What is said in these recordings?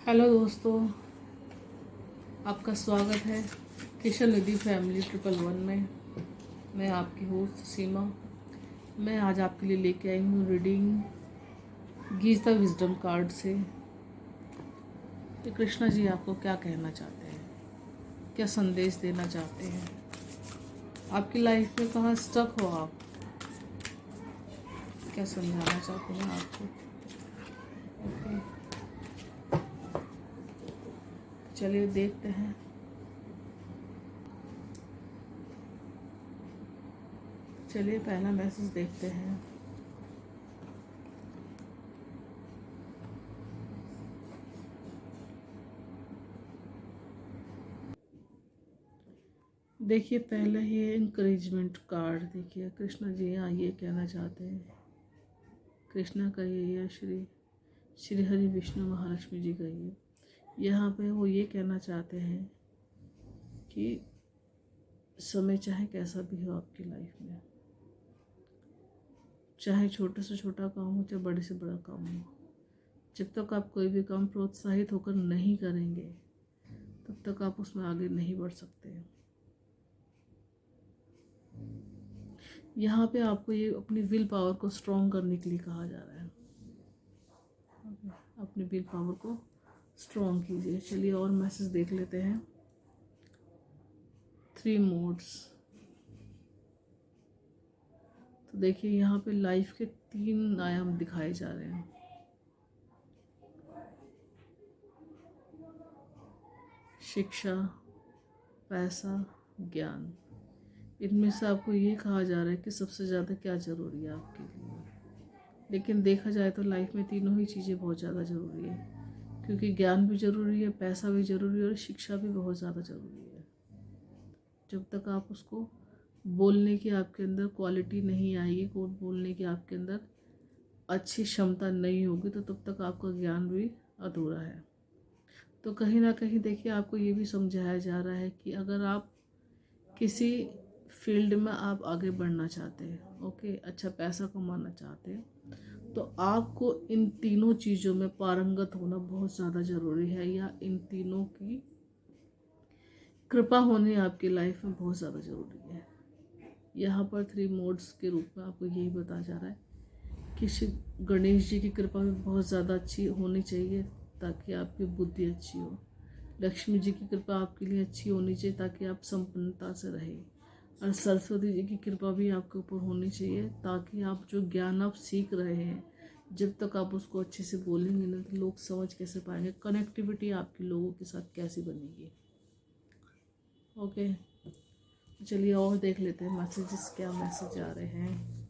Hello दोस्तों, आपका स्वागत है किशन निधि फैमिली 111 में। मैं आपकी होस्ट सीमा। मैं आज आपके लिए लेके आई हूँ रीडिंग गीता विजडम कार्ड से कि कृष्णा जी आपको क्या कहना चाहते हैं, क्या संदेश देना चाहते हैं। आपकी लाइफ में कहाँ स्टक हो आप, क्या समझाना चाहते हैं आपको। ओके, चलिए देखते हैं। चलिए पहला मैसेज देखते हैं। देखिए पहला ही इंकरेजमेंट कार्ड। देखिए कृष्णा जी यहाँ ये कहना चाहते हैं, कृष्णा का ये श्री श्री हरि विष्णु महालक्ष्मी जी का ये यहाँ पे वो ये कहना चाहते हैं कि समय चाहे कैसा भी हो आपकी लाइफ में, चाहे छोटे से छोटा काम हो चाहे बड़े से बड़ा काम हो, जब तक आप कोई भी काम प्रोत्साहित होकर नहीं करेंगे तब तक आप उसमें आगे नहीं बढ़ सकते। यहाँ पे आपको ये अपनी विल पावर को स्ट्रॉन्ग करने के लिए कहा जा रहा है। अपनी विल पावर को स्ट्रॉन्ग कीजिए। चलिए और मैसेज देख लेते हैं। 3 मोड्स। तो देखिए यहाँ पे लाइफ के 3 आयाम दिखाए जा रहे हैं। शिक्षा, पैसा, ज्ञान। इनमें से आपको ये कहा जा रहा है कि सबसे ज़्यादा क्या ज़रूरी है आपके लिए। लेकिन देखा जाए तो लाइफ में तीनों ही चीज़ें बहुत ज़्यादा ज़रूरी है, क्योंकि ज्ञान भी ज़रूरी है, पैसा भी ज़रूरी है और शिक्षा भी बहुत ज़्यादा ज़रूरी है। जब तक आप उसको बोलने की आपके अंदर क्वालिटी नहीं आएगी, कोड बोलने की आपके अंदर अच्छी क्षमता नहीं होगी, तो तब तक आपका ज्ञान भी अधूरा है। तो कहीं ना कहीं देखिए आपको ये भी समझाया जा रहा है कि अगर आप किसी फील्ड में आप आगे बढ़ना चाहते हैं, ओके, अच्छा पैसा कमाना चाहते हैं, तो आपको इन तीनों चीज़ों में पारंगत होना बहुत ज़्यादा ज़रूरी है, या इन तीनों की कृपा होनी आपकी लाइफ में बहुत ज़्यादा ज़रूरी है। यहाँ पर 3 मोड्स के रूप में आपको यही बताया जा रहा है कि शिव गणेश जी की कृपा भी बहुत ज़्यादा अच्छी होनी चाहिए ताकि आपकी बुद्धि अच्छी हो। लक्ष्मी जी की कृपा आपके लिए अच्छी होनी चाहिए ताकि आप संपन्नता से रहें। और सरस्वती जी की कृपा भी आपके ऊपर होनी चाहिए ताकि आप जो ज्ञान आप सीख रहे हैं, जब तक आप उसको अच्छे से बोलेंगे ना तो लोग समझ कैसे पाएंगे, कनेक्टिविटी आपकी लोगों के साथ कैसी बनेगी। ओके, चलिए और देख लेते हैं मैसेजेस, क्या मैसेज आ रहे हैं।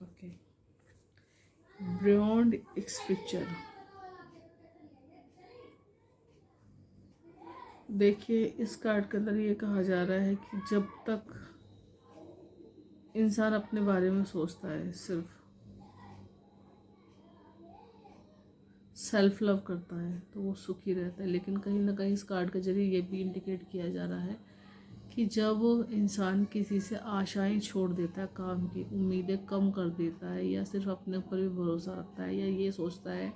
Okay, beyond it's picture. देखिए इस कार्ड के अंदर ये कहा जा रहा है कि जब तक इंसान अपने बारे में सोचता है, सिर्फ सेल्फ लव करता है, तो वो सुखी रहता है। लेकिन कहीं ना कहीं इस कार्ड के जरिए ये भी इंडिकेट किया जा रहा है कि जब इंसान किसी से आशाएं छोड़ देता है, काम की उम्मीदें कम कर देता है, या सिर्फ अपने ऊपर भी भरोसा रखता है, या ये सोचता है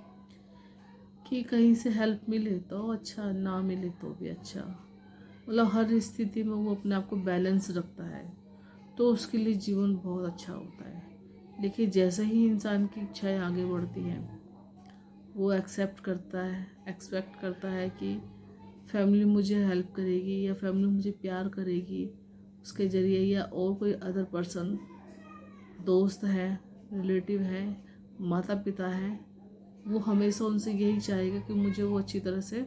कि कहीं से हेल्प मिले तो अच्छा, ना मिले तो भी अच्छा, मतलब हर स्थिति में वो अपने आप को बैलेंस रखता है, तो उसके लिए जीवन बहुत अच्छा होता है। लेकिन जैसे ही इंसान की इच्छाएं आगे बढ़ती हैं, वो एक्सपेक्ट करता है कि फैमिली मुझे हेल्प करेगी या फैमिली मुझे प्यार करेगी उसके ज़रिए, या और कोई अदर पर्सन, दोस्त है, रिलेटिव है, माता पिता है, वो हमेशा उनसे यही चाहेगा कि मुझे वो अच्छी तरह से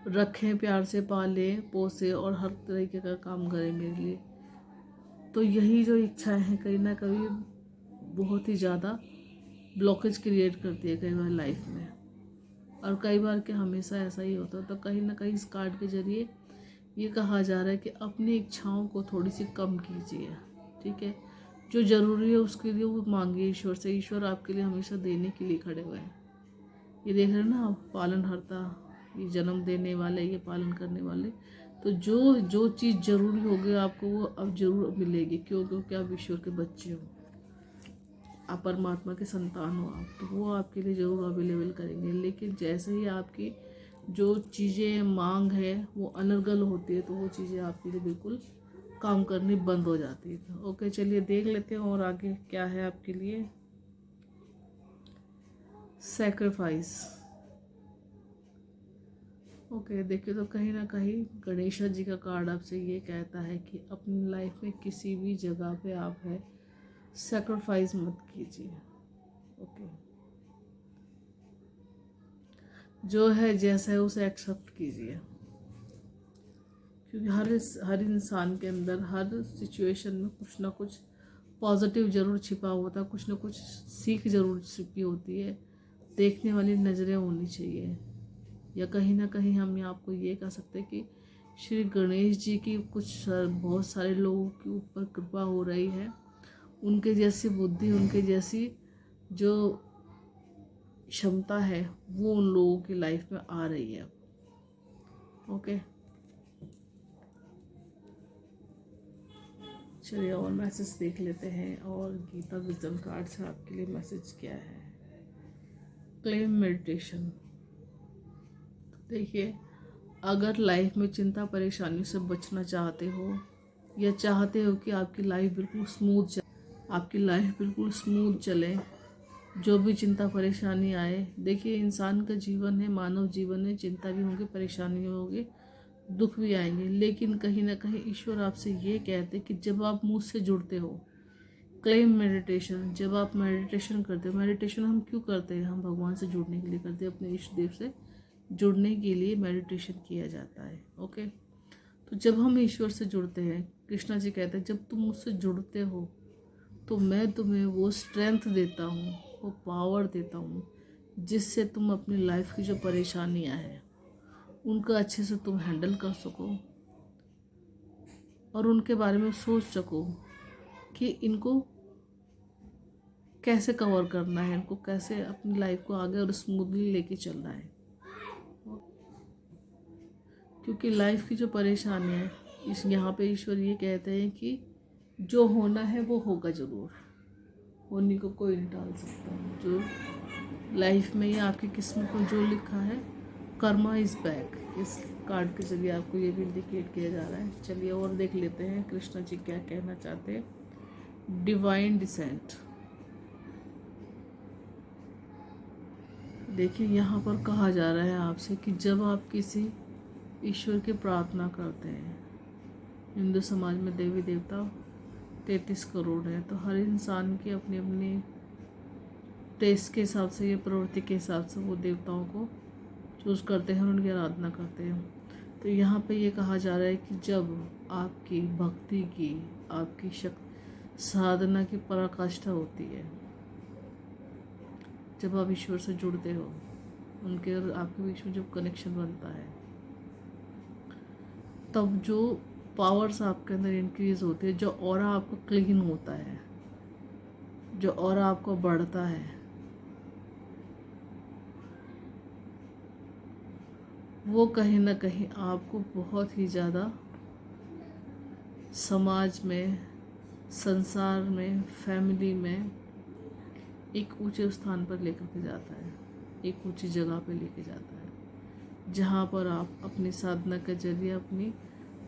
रखें, प्यार से पालें पोसे और हर तरीके का काम करें मेरे लिए। तो यही जो इच्छाएं हैं कहीं ना कहीं बहुत ही ज़्यादा ब्लॉकेज क्रिएट करती है कई बार लाइफ में, और कई बार क्या हमेशा ऐसा ही होता है। तो कहीं ना कहीं इस कार्ड के जरिए ये कहा जा रहा है कि अपनी इच्छाओं को थोड़ी सी कम कीजिए, ठीक है। जो ज़रूरी है उसके लिए वो मांगिए ईश्वर से, ईश्वर आपके लिए हमेशा देने के लिए खड़े हुए हैं। ये देख रहे हैं ना आप, पालनहर्ता, ये जन्म देने वाले, ये पालन करने वाले। तो जो जो चीज़ ज़रूरी होगी आपको वो अब ज़रूर मिलेगी, क्यों? क्योंकि आप ईश्वर के बच्चे हो। आप परमात्मा के संतान हो आप, तो वो आपके लिए ज़रूर अवेलेबल करेंगे। लेकिन जैसे ही आपकी जो चीज़ें मांग है वो अनर्गल होती है, तो वो चीज़ें आपके लिए बिल्कुल काम करनी बंद हो जाती है। तो ओके, चलिए देख लेते हैं और आगे क्या है आपके लिए। सैक्रिफाइस। ओके, देखिए तो कहीं ना कहीं गणेशा जी का कार्ड आपसे ये कहता है कि अपनी लाइफ में किसी भी जगह पे आप है सैक्रिफाइस मत कीजिए। ओके, जो है जैसा है उसे एक्सेप्ट कीजिए, क्योंकि हर इंसान के अंदर हर सिचुएशन में कुछ ना कुछ पॉजिटिव ज़रूर छिपा होता है, कुछ ना कुछ सीख ज़रूर छिपी होती है। देखने वाली नज़रें होनी चाहिए, या कहीं ना कहीं हम आपको ये कह सकते हैं कि श्री गणेश जी की बहुत सारे लोगों के ऊपर कृपा हो रही है। उनके जैसी बुद्धि, उनके जैसी जो क्षमता है वो उन लोगों की लाइफ में आ रही है। ओके, चलिए और मैसेज देख लेते हैं। और गीता विजडम कार्ड से आपके लिए मैसेज क्या है। Claim meditation. देखिए, अगर लाइफ में चिंता परेशानी से बचना चाहते हो, या चाहते हो कि आपकी लाइफ बिल्कुल स्मूथ चले, जो भी चिंता परेशानी आए, देखिए इंसान का जीवन है, मानव जीवन है, चिंता भी होगी, परेशानी होगी, दुख भी आएंगे। लेकिन कहीं ना कहीं ईश्वर आपसे ये कहते कि जब आप मुझसे जुड़ते हो, क्लेम मेडिटेशन, जब आप मेडिटेशन करते हो, मेडिटेशन हम क्यों करते हैं, हम भगवान से जुड़ने के लिए करते हैं, अपने इष्ट देव से जुड़ने के लिए मेडिटेशन किया जाता है। ओके, तो जब हम ईश्वर से जुड़ते हैं, कृष्णा जी कहते हैं जब तुम मुझसे जुड़ते हो तो मैं तुम्हें वो स्ट्रेंथ देता हूँ, वो पावर देता हूँ, जिससे तुम अपनी लाइफ की जो परेशानियाँ हैं उनका अच्छे से तुम हैंडल कर सको, और उनके बारे में सोच सको कि इनको कैसे कवर करना है, इनको कैसे अपनी लाइफ को आगे और स्मूथली लेके चलना है। क्योंकि लाइफ की जो परेशानियाँ है, इस यहाँ पे ईश्वर ये कहते हैं कि जो होना है वो होगा ज़रूर, होने को कोई नहीं टाल सकता। जो लाइफ में या आपकी किस्मत में जो लिखा है, कर्मा इज़ बैक, इस कार्ड के जरिए आपको ये भी इंडिकेट किया जा रहा है। चलिए और देख लेते हैं कृष्णा जी क्या कहना चाहते हैं। Divine descent. देखिए, यहाँ पर कहा जा रहा है आपसे कि जब आप किसी ईश्वर की प्रार्थना करते हैं, हिंदू समाज में देवी देवता 33 करोड़ है, तो हर इंसान की अपनी अपनी टेस्ट के हिसाब से या प्रवृत्ति के हिसाब से वो देवताओं को चूज़ करते हैं और उनकी आराधना करते हैं। तो यहाँ पे ये कहा जा रहा है कि जब आपकी भक्ति की, आपकी साधना की पराकाष्ठा होती है, जब आप ईश्वर से जुड़ते हो, उनके और आपके बीच में जो कनेक्शन बनता है, तब जो पावर्स आपके अंदर इंक्रीज होती है, जो ऑरा आपका क्लीन होता है, जो ऑरा आपको बढ़ता है, वो कहीं ना कहीं आपको बहुत ही ज़्यादा समाज में, संसार में, फैमिली में एक ऊंचे स्थान पर लेकर के जाता है, एक ऊंची जगह पे लेके जाता है, जहाँ पर आप अपनी साधना के जरिए, अपनी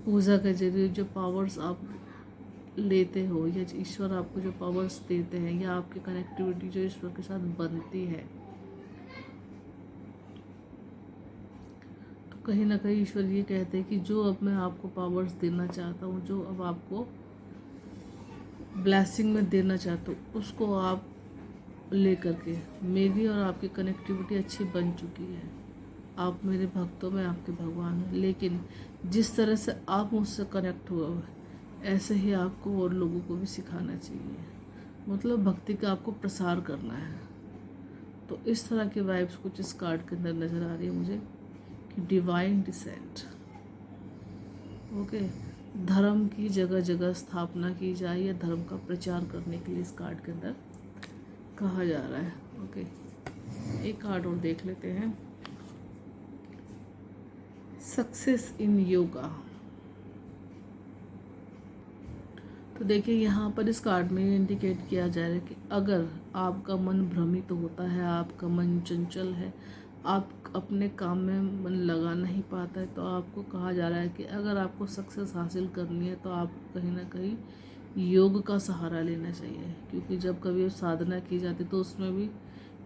पूजा के जरिए जो पावर्स आप लेते हो, या ईश्वर आपको जो पावर्स देते हैं, या आपकी कनेक्टिविटी जो ईश्वर के साथ बनती है, तो कहीं ना कहीं ईश्वर ये कहते हैं कि जो अब मैं आपको पावर्स देना चाहता हूँ, जो अब आपको ब्लेसिंग में देना चाहता हूँ, उसको आप लेकर के, मेरी और आपकी कनेक्टिविटी अच्छी बन चुकी है, आप मेरे भक्तों में आपके भगवान हैं। लेकिन जिस तरह से आप मुझसे कनेक्ट हुए हो, ऐसे ही आपको और लोगों को भी सिखाना चाहिए, मतलब भक्ति का आपको प्रसार करना है। तो इस तरह की वाइब्स कुछ इस कार्ड के अंदर नज़र आ रही है मुझे कि डिवाइन डिसेंट। ओके, धर्म की जगह जगह स्थापना की जाए, या धर्म का प्रचार करने के लिए इस कार्ड के अंदर कहा जा रहा है। ओके, एक कार्ड और देख लेते हैं। Success in yoga. तो देखिए, यहाँ पर इस कार्ड में इंडिकेट किया जा रहा है कि अगर आपका मन भ्रमित होता है, आपका मन चंचल है, आप अपने काम में मन लगा नहीं पाता है, तो आपको कहा जा रहा है कि अगर आपको सक्सेस हासिल करनी है तो आपको कहीं ना कहीं योग का सहारा लेना चाहिए। क्योंकि जब कभी साधना की जाती तो उसमें भी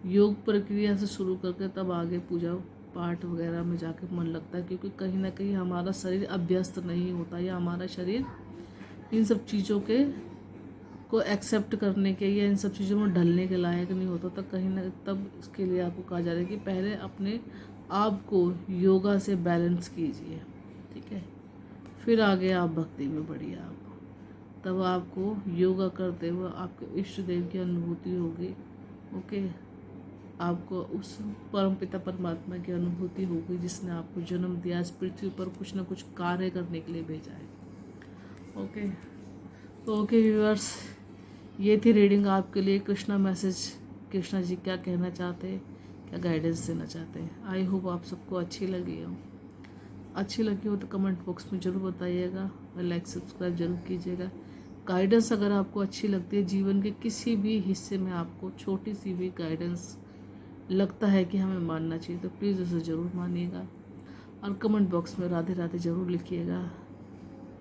योग प्रक्रिया से शुरू करके तब आगे पूजा पाठ वगैरह में जाके मन लगता है। क्योंकि कहीं ना कहीं हमारा शरीर अभ्यस्त नहीं होता या हमारा शरीर इन सब चीज़ों के को एक्सेप्ट करने के या इन सब चीज़ों में ढलने के लायक नहीं होता। तब कहीं ना तब इसके लिए आपको कहा जा रहा है कि पहले अपने आप को योगा से बैलेंस कीजिए, ठीक है, फिर आगे आप भक्ति में बढ़िए। आप तब आपको योगा करते हुए आपके इष्ट देव की अनुभूति होगी। ओके, आपको उस परम पिता परमात्मा की अनुभूति होगी जिसने आपको जन्म दिया, इस पृथ्वी पर कुछ ना कुछ कार्य करने के लिए भेजा है। ओके, तो ओके व्यूअर्स, ये थी रीडिंग आपके लिए। कृष्णा मैसेज, कृष्णा जी क्या कहना चाहते हैं, क्या गाइडेंस देना चाहते हैं। आई होप आप सबको अच्छी लगी हो। अच्छी लगी हो तो कमेंट बॉक्स में ज़रूर बताइएगा और लाइक सब्सक्राइब जरूर कीजिएगा। गाइडेंस अगर आपको अच्छी लगती है, जीवन के किसी भी हिस्से में आपको छोटी सी भी गाइडेंस लगता है कि हमें मानना चाहिए, तो प्लीज़ उसे ज़रूर मानिएगा और कमेंट बॉक्स में राधे राधे ज़रूर लिखिएगा।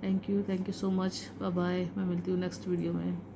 Thank you so much, bye bye. मैं मिलती हूँ नेक्स्ट वीडियो में।